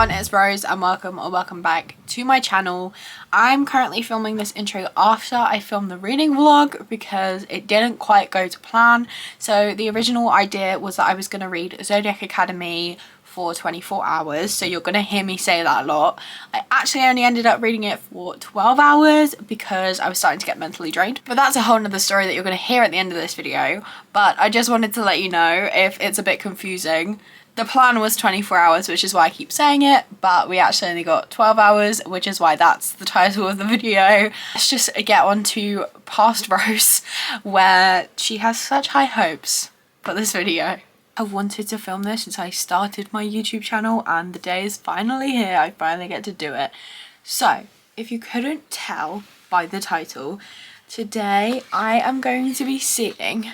everyone, it's Rose and welcome back to my channel. I'm currently filming this intro after I filmed the reading vlog because it didn't quite go to plan. So the original idea was that I was going to read ZODIAC Academy for 24 hours, so you're going to hear me say that a lot. I actually only ended up reading it for 12 hours because I was starting to get mentally drained, but that's a whole nother story that you're going to hear at the end of this video. But I just wanted to let you know if it's a bit confusing. The plan was 24 hours, which is why I keep saying it, but we actually only got 12 hours, which is why that's the title of the video. Let's just get on to past Rose, where she has such high hopes for this video. I wanted to film this since I started my YouTube channel, and the day is finally here. I finally get to do it. So, if you couldn't tell by the title, today I am going to be seeing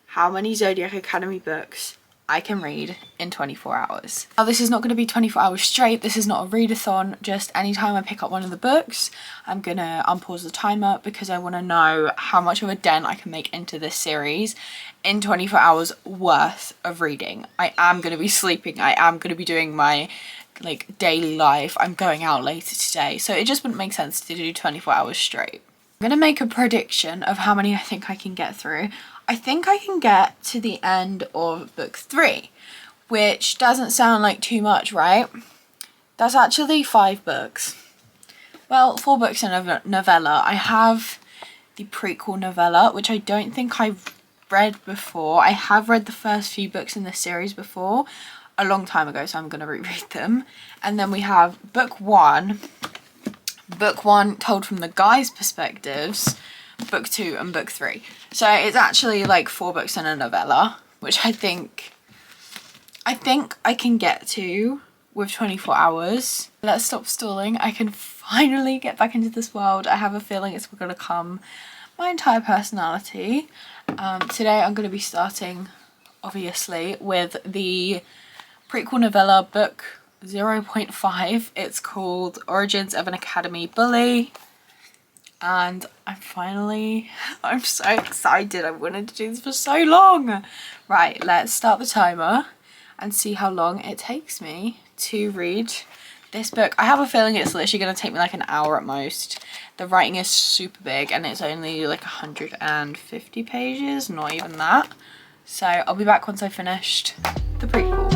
how many ZODIAC Academy books I can read in 24 hours. Now, this is not going to be 24 hours straight. This is not a readathon. Just anytime I pick up one of the books, I'm gonna unpause the timer because I want to know how much of a dent I can make into this series in 24 hours worth of reading. I am going to be sleeping. I am going to be doing my daily life. I'm going out later today, so it just wouldn't make sense to do 24 hours straight. I'm going to make a prediction of how many I think I can get through. I think I can get to the end of book 3, which doesn't sound like too much, right? That's actually 5 books. Well, 4 books and a novella. I have the prequel novella, which I don't think I've read before. I have read the first few books in this series before, a long time ago, so I'm going to reread them. And then we have book 1 told from the guys' perspectives, book 2 and book 3. So it's actually like 4 books and a novella, which I think I can get to with 24 hours. Let's stop stalling. I can finally get back into this world. I have a feeling it's going to become my entire personality. Today I'm going to be starting, obviously, with the prequel novella, book 0.5. It's called Origins of an Academy Bully. And I'm so excited. I've wanted to do this for so long. Right, let's start the timer and see how long it takes me to read this book. I have a feeling it's literally going to take me like an hour at most. The writing is super big and it's only like 150 pages, not even that. So I'll be back once I've finished the prequel.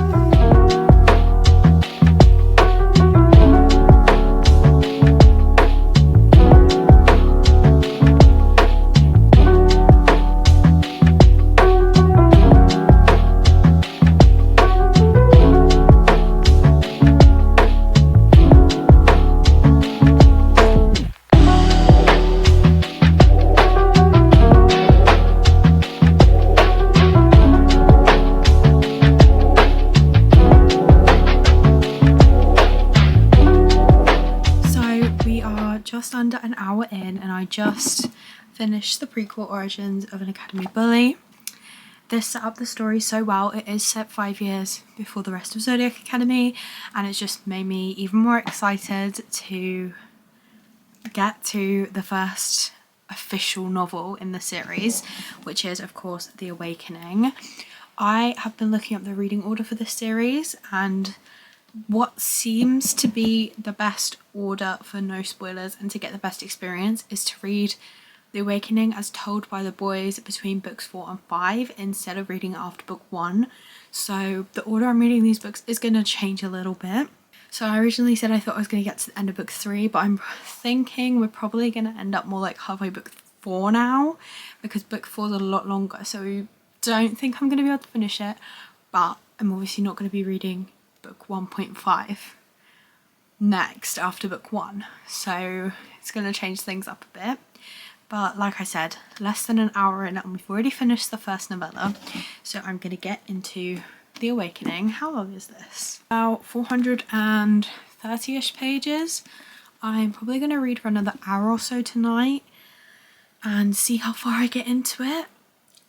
Just under an hour in, and I just finished the prequel Origins of an Academy Bully. This set up the story so well. It is set 5 years before the rest of ZODIAC Academy, and it's just made me even more excited to get to the first official novel in the series, which is of course The Awakening. I have been looking up the reading order for this series, and what seems to be the best order for no spoilers and to get the best experience is to read The Awakening as told by the boys between books 4 and 5 instead of reading it after book 1. So the order I'm reading these books is going to change a little bit. So I originally said I thought I was going to get to the end of book 3, but I'm thinking we're probably going to end up more like halfway book 4 now, because book 4 is a lot longer. So I don't think I'm going to be able to finish it, but I'm obviously not going to be reading book 1.5 next after book 1, so it's going to change things up a bit. But like I said, less than an hour in and we've already finished the first novella, so I'm going to get into The Awakening. How long is this? About 430-ish pages. I'm probably going to read for another hour or so tonight and see how far I get into it,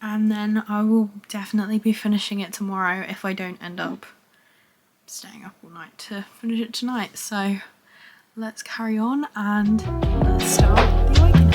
and then I will definitely be finishing it tomorrow if I don't end up staying up all night to finish it tonight. So let's carry on and let's start The Awakening.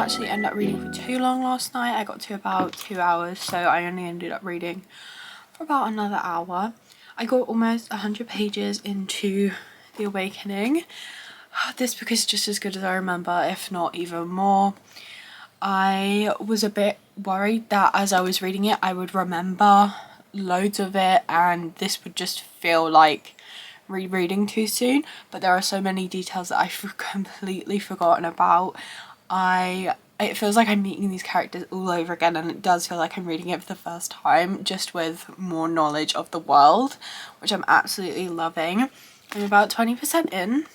actually end up reading for too long last night. I got to about 2 hours, so I only ended up reading for about another hour. I got almost 100 pages into The Awakening. This book is just as good as I remember, if not even more. I was a bit worried that as I was reading it, I would remember loads of it and this would just feel like rereading too soon, but there are so many details that I've completely forgotten about. It feels like I'm meeting these characters all over again, and it does feel like I'm reading it for the first time, just with more knowledge of the world, which I'm absolutely loving. I'm about 20% in.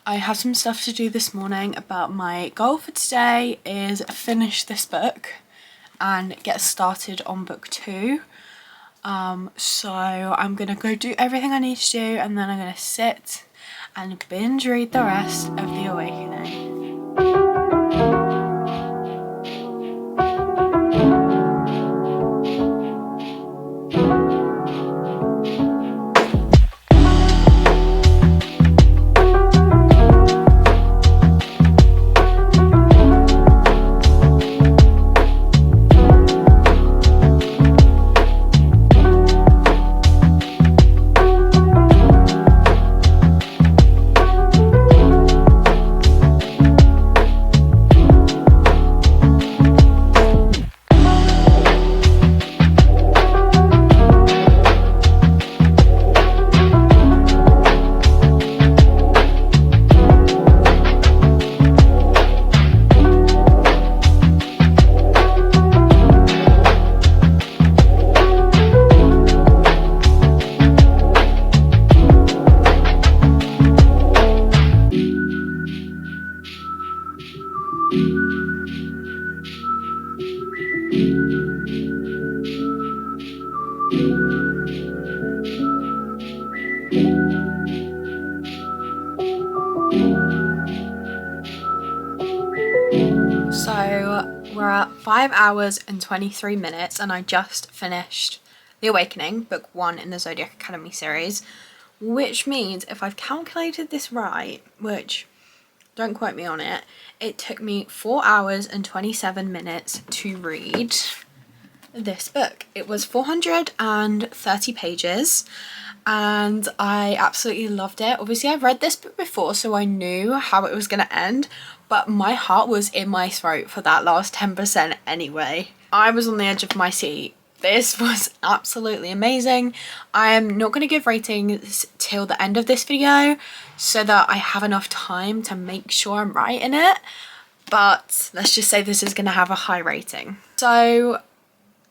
I have some stuff to do this morning, but my goal for today is finish this book and get started on book 2. So I'm gonna go do everything I need to do, and then I'm gonna sit and binge read the rest of The Awakening. So we're at 5 hours and 23 minutes and I just finished The Awakening, book 1 in the ZODIAC Academy series, which means if I've calculated this right, which don't quote me on it, it took me 4 hours and 27 minutes to read this book. It was 430 pages and I absolutely loved it. Obviously I've read this book before, so I knew how it was going to end, but my heart was in my throat for that last 10% anyway. I was on the edge of my seat. This was absolutely amazing. I am not going to give ratings till the end of this video so that I have enough time to make sure I'm right in it, but let's just say this is going to have a high rating. So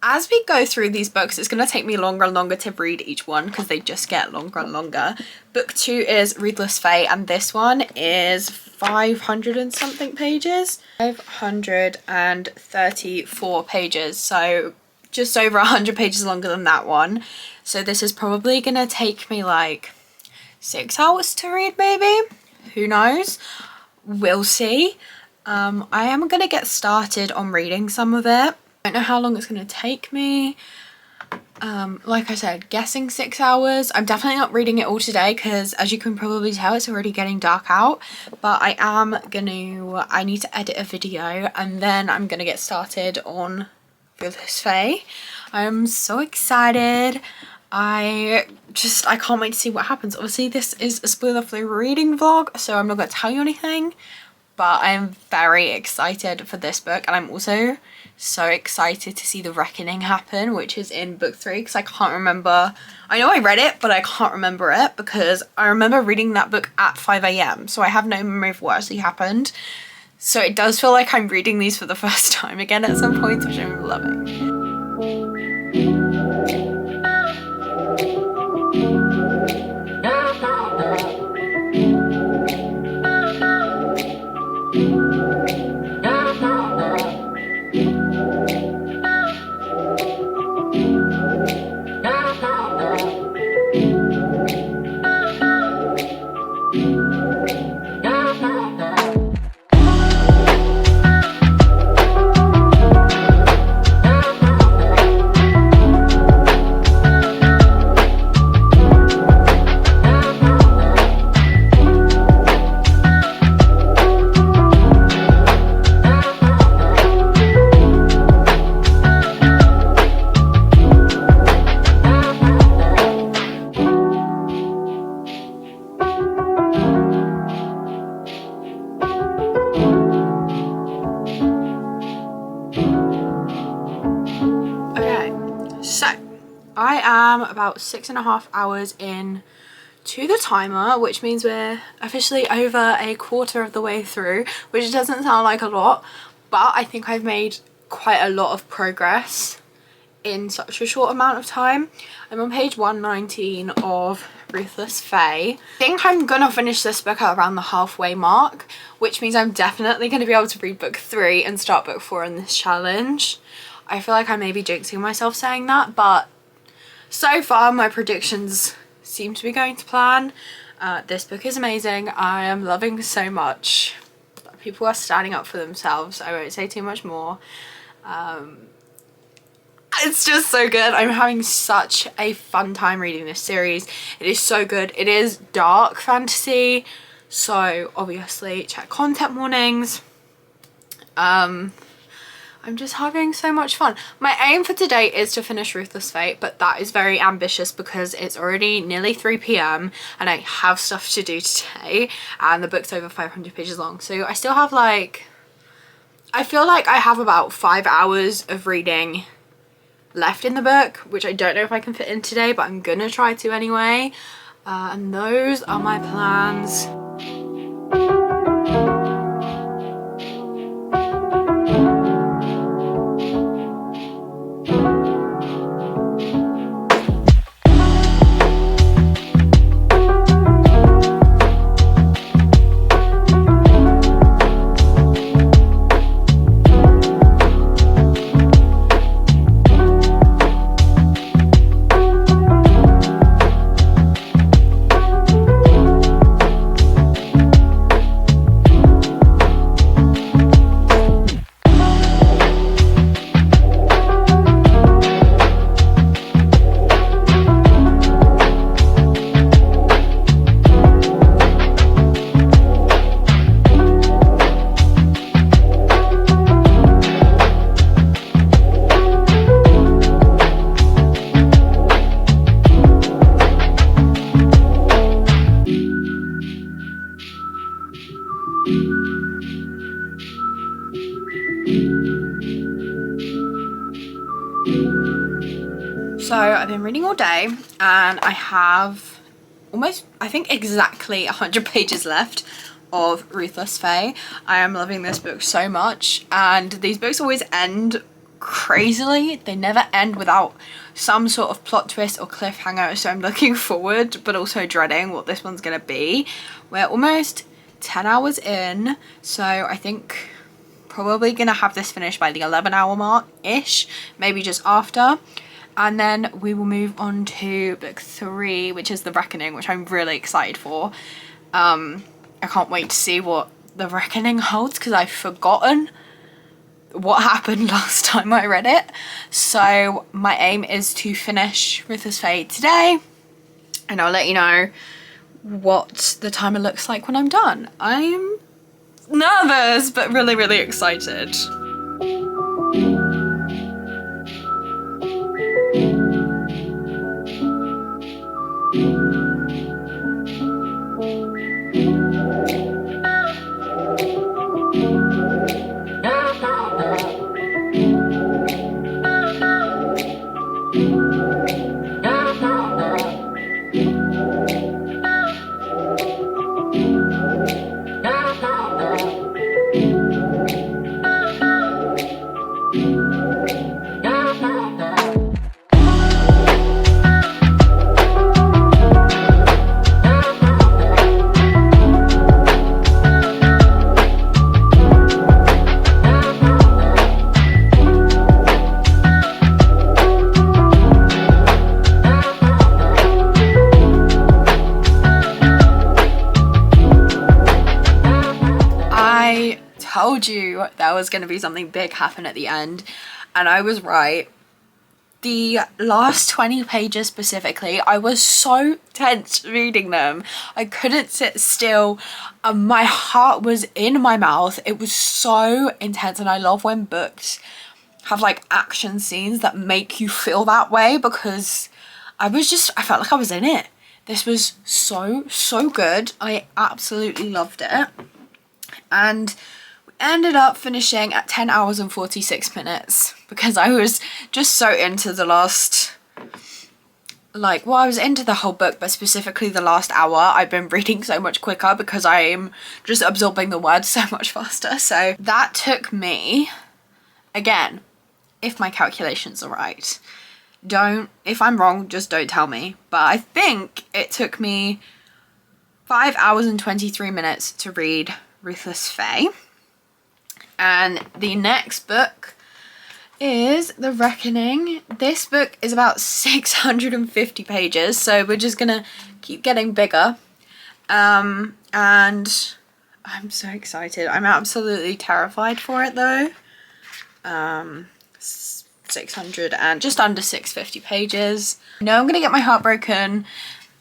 as we go through these books, it's going to take me longer and longer to read each one because they just get longer and longer. Book 2 is Readless Fae, and this one is 500 and something pages. 534 pages, so just over 100 pages longer than that one. So this is probably going to take me like 6 hours to read, maybe? Who knows? We'll see. I am going to get started on reading some of it. I don't know how long it's going to take me. Like I said, guessing 6 hours. I'm definitely not reading it all today because, as you can probably tell, it's already getting dark out, but I need to edit a video and then I'm gonna get started on Readless Fae. I'm so excited. I can't wait to see what happens. Obviously this is a spoiler-free reading vlog, so I'm not going to tell you anything, but I'm very excited for this book, and I'm also so excited to see the reckoning happen, which is in book 3, because I can't remember. I know I read it, but I can't remember it because I remember reading that book at 5 AM, so I have no memory of what actually happened. So it does feel like I'm reading these for the first time again at some point, which I'm loving. I am about 6.5 hours in to the timer, which means we're officially over a quarter of the way through, which doesn't sound like a lot, but I think I've made quite a lot of progress in such a short amount of time. I'm on page 119 of Ruthless Fae. I think I'm gonna finish this book at around the halfway mark, which means I'm definitely gonna be able to read book 3 and start book 4 in this challenge. I feel like I may be jinxing myself saying that, but so far my predictions seem to be going to plan. This book is amazing. I am loving so much. People are standing up for themselves. I won't say too much more. It's just so good. I'm having such a fun time reading this series. It is so good. It is dark fantasy, so obviously check content warnings. I'm just having so much fun. My aim for today is to finish Ruthless Fate, but that is very ambitious because it's already nearly 3 p.m. and I have stuff to do today, and the book's over 500 pages long. So I still have I feel like I have about 5 hours of reading left in the book, which I don't know if I can fit in today, but I'm gonna try to anyway. And those are my plans. So I've been reading all day and I have almost, I think exactly 100 pages left of Ruthless Fae. I am loving this book so much, and these books always end crazily. They never end without some sort of plot twist or cliffhanger, so I'm looking forward but also dreading what this one's gonna be. We're almost 10 hours in, so I think probably gonna have this finished by the 11-hour mark ish, maybe just after. And then we will move on to book 3, which is The Reckoning, which I'm really excited for. I can't wait to see what The Reckoning holds because I've forgotten what happened last time I read it. So my aim is to finish Ruthless Fate today, and I'll let you know what the timer looks like when I'm done. I'm nervous but really, really excited. Told you there was going to be something big happen at the end, and I was right. The last 20 pages specifically, I was so tense reading them. I couldn't sit still. My heart was in my mouth. It was so intense, and I love when books have action scenes that make you feel that way, because I felt like I was in it. This was so good. I absolutely loved it. And ended up finishing at 10 hours and 46 minutes because I was just so into the last like, well, I was into the whole book, but specifically the last hour, I've been reading so much quicker because I am just absorbing the words so much faster. So that took me, again, if my calculations are right, if I'm wrong, just don't tell me, but I think it took me 5 hours and 23 minutes to read Ruthless Fae. And the next book is The Reckoning. This book is about 650 pages, so we're just gonna keep getting bigger. And I'm so excited. I'm absolutely terrified for it though. 600 and just under 650 pages. I know I'm gonna get my heart broken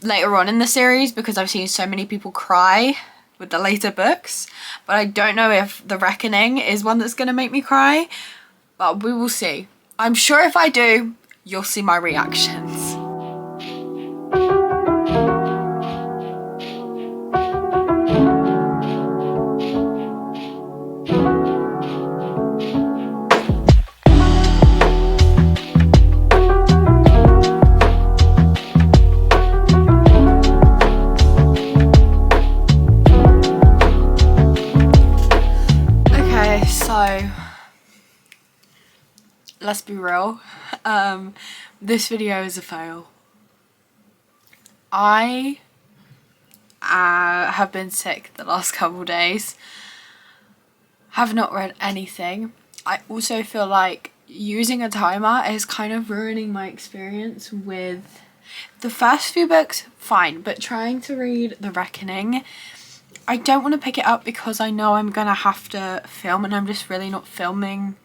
later on in the series because I've seen so many people cry with the later books, but I don't know if The Reckoning is one that's gonna make me cry. But we will see. I'm sure if I do, you'll see my reactions. Okay, so let's be real, this video is a fail. I have been sick the last couple days, have not read anything. I also feel like using a timer is kind of ruining my experience with the first few books, fine, but trying to read The Reckoning, I don't want to pick it up because I know I'm gonna have to film and I'm just really not filming.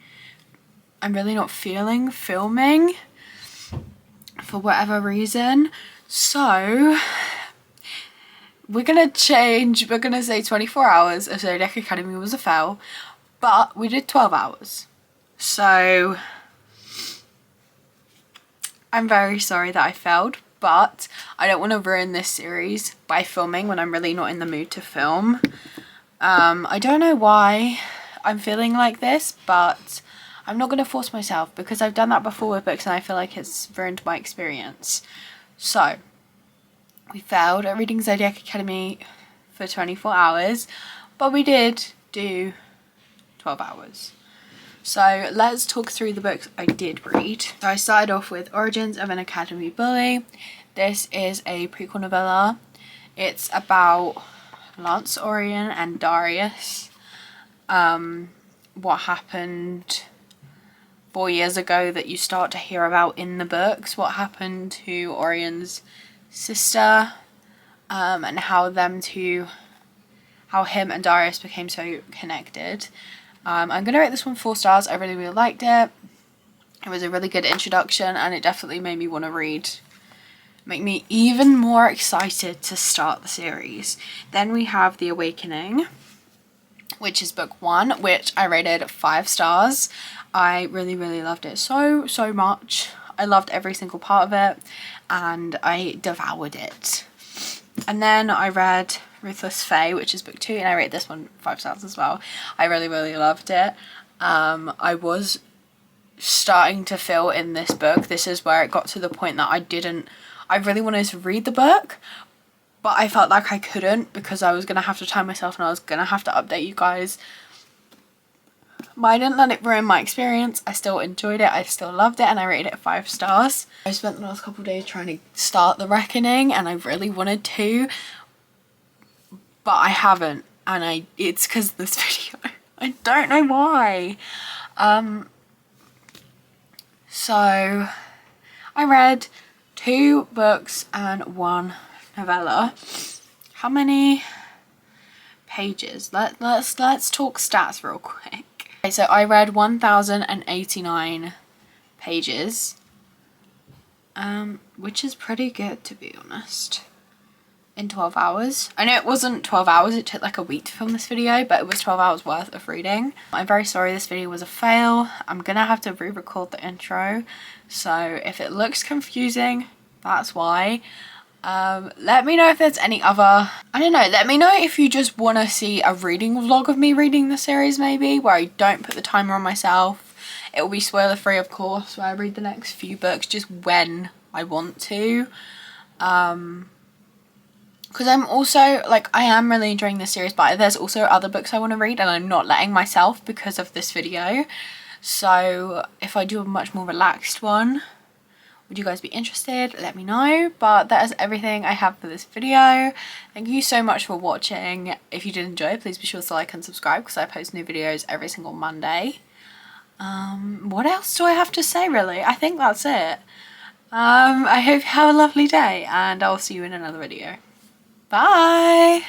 I'm really not feeling filming for whatever reason. So we're gonna change, we're gonna say 24 hours of ZODIAC Academy was a fail, but we did 12 hours. So I'm very sorry that I failed, but I don't want to ruin this series by filming when I'm really not in the mood to film. I don't know why I'm feeling like this, but I'm not going to force myself because I've done that before with books and I feel like it's ruined my experience. So, we failed at reading ZODIAC Academy for 24 hours, but we did do 12 hours. So, let's talk through the books I did read. So, I started off with Origins of an Academy Bully. This is a prequel novella. It's about Lance Orion and Darius. What happened 4 years ago that you start to hear about in the books, what happened to Orion's sister, and how him and Darius became so connected. I'm gonna rate this one 4 stars. I really liked it. It was a really good introduction and it definitely made me want to read, make me even more excited to start the series. Then we have The Awakening, which is book 1, which I rated 5 stars. I really loved it so much. I loved every single part of it and I devoured it. And then I read Ruthless Fae, which is book 2, and I rate this one 5 stars as well. I really loved it. I was starting to feel in this book, this is where it got to the point that I really wanted to read the book, but I felt like I couldn't because I was going to have to time myself and I was going to have to update you guys. But I didn't let it ruin my experience. I still enjoyed it. I still loved it and I rated it 5 stars. I spent the last couple of days trying to start The Reckoning and I really wanted to, but I haven't, and it's because of this video. I don't know why. So I read 2 books and 1 novella. How many pages? Let's talk stats real quick. Okay, so I read 1,089 pages, which is pretty good to be honest, in 12 hours. I know it wasn't 12 hours, it took like a week to film this video, but it was 12 hours worth of reading. I'm very sorry this video was a fail. I'm gonna have to re-record the intro, so if it looks confusing, that's why. Let me know if there's any other, I don't know, let me know if you just want to see a reading vlog of me reading the series maybe, where I don't put the timer on myself. It will be spoiler free of course, where I read the next few books just when I want to. Because I'm also, like, I am really enjoying this series, but there's also other books I want to read and I'm not letting myself because of this video. So if I do a much more relaxed one, would you guys be interested? Let me know. But that is everything I have for this video. Thank you so much for watching. If you did enjoy, please be sure to like and subscribe because I post new videos every single Monday. What else do I have to say, really? I think that's it. I hope you have a lovely day and I'll see you in another video. Bye!